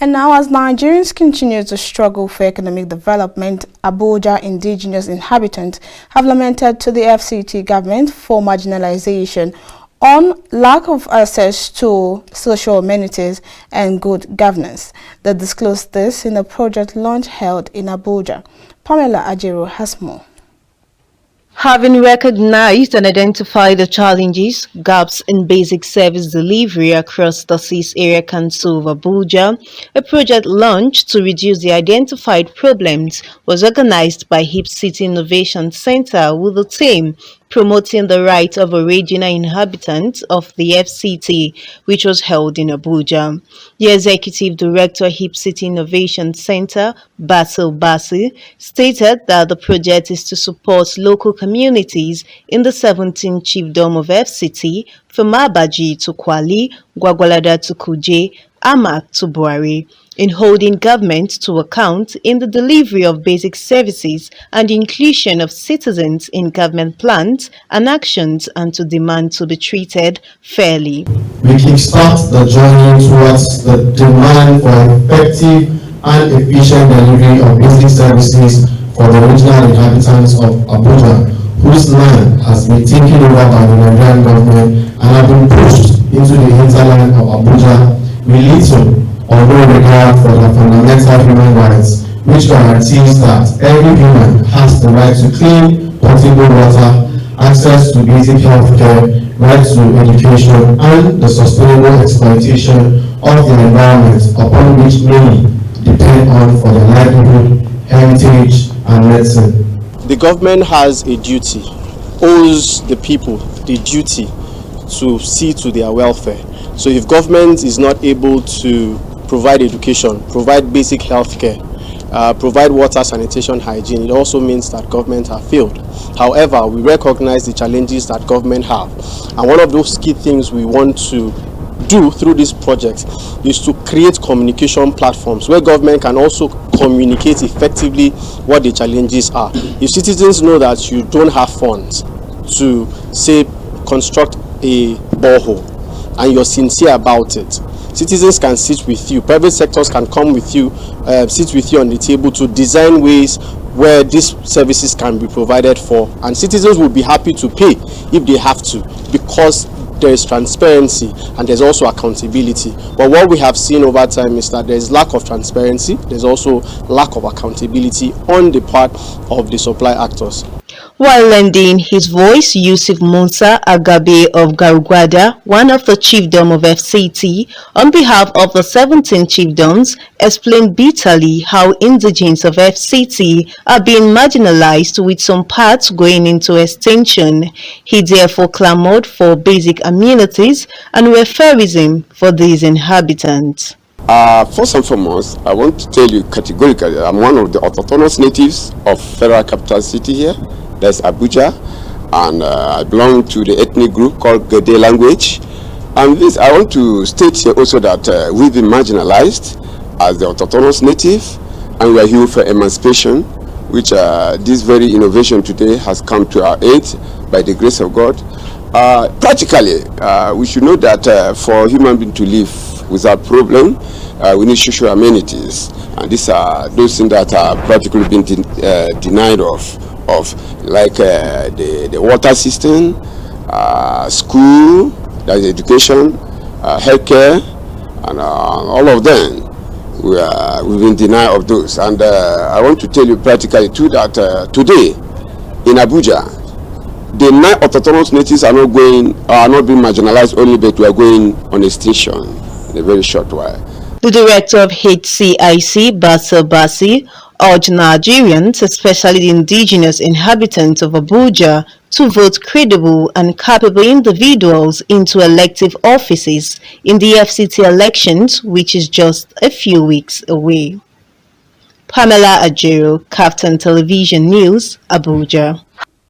And now, as Nigerians continue to struggle for economic development, Abuja indigenous inhabitants have lamented to the FCT government for marginalization on lack of access to social amenities and good governance. They disclosed this in a project launch held in Abuja. Pamela Ajero has more. Having recognized and identified the challenges, gaps in basic service delivery across the 6-area council of Abuja, a project launched to reduce the identified problems was organized by Fct Innovation Center with the theme promoting the right of original inhabitants of the FCT, which was held in Abuja. The Executive Director Fct Innovation Center, Basil Basi, stated that the project is to support local communities in the 17th chiefdom of FCT, from Abaji to Kwali, Gwagwalada to Kuje, Amak to Buhari, in holding government to account in the delivery of basic services and inclusion of citizens in government plans and actions, and to demand to be treated fairly. We kickstart the journey towards the demand for effective and efficient delivery of basic services for the original inhabitants of Abuja, whose land has been taken over by the Nigerian government and have been pushed into the hinterland of Abuja with little or no regard for the fundamental human rights, which guarantees that every human has the right to clean, potable water, access to basic health care, right to education, and the sustainable exploitation of the environment upon which many depend on for their livelihood, heritage, and medicine. The government has a duty, owes the people the duty to see to their welfare. So if government is not able to provide education, provide basic health care, provide water, sanitation, hygiene, it also means that government have failed. However, we recognize the challenges that government have. And one of those key things we want to do through this project is to create communication platforms where government can also communicate effectively what the challenges are. If citizens know that you don't have funds to, say, construct a borehole, and you're sincere about it, citizens can sit with you, private sectors can come with you, sit with you on the table to design ways where these services can be provided for, and citizens will be happy to pay if they have to, because there is transparency and there's also accountability. But what we have seen over time is that there is lack of transparency, there's also lack of accountability on the part of the supply actors. While lending his voice, Yusuf Musa Agabe of Garugwada, one of the chiefdom of FCT, on behalf of the 17 chiefdoms, explained bitterly how indigenes of FCT are being marginalized, with some parts going into extinction. He therefore clamored for basic amenities and welfareism for these inhabitants. First and foremost, I want to tell you categorically, I'm one of the autonomous natives of Federal Capital City here. That's Abuja, and I belong to the ethnic group called Gede language. And this, I want to state here also that we've been marginalized as the autonomous native, and we are here for emancipation, which this very innovation today has come to our aid by the grace of God. Practically, we should know that for human being to live without problem, we need social amenities, and these are those things that are practically being denied of like the water system, school, that is education, healthcare, and all of them. We've been denied of those. And I want to tell you practically too that today in Abuja, the 9 autonomous natives are not being marginalized only, but we are going on extinction in a very short while. The director of HCIC, Basil Basi, urged Nigerians, especially the indigenous inhabitants of Abuja, to vote credible and capable individuals into elective offices in the FCT elections, which is just a few weeks away. Pamela Ajero, KAFTAN Television News, Abuja.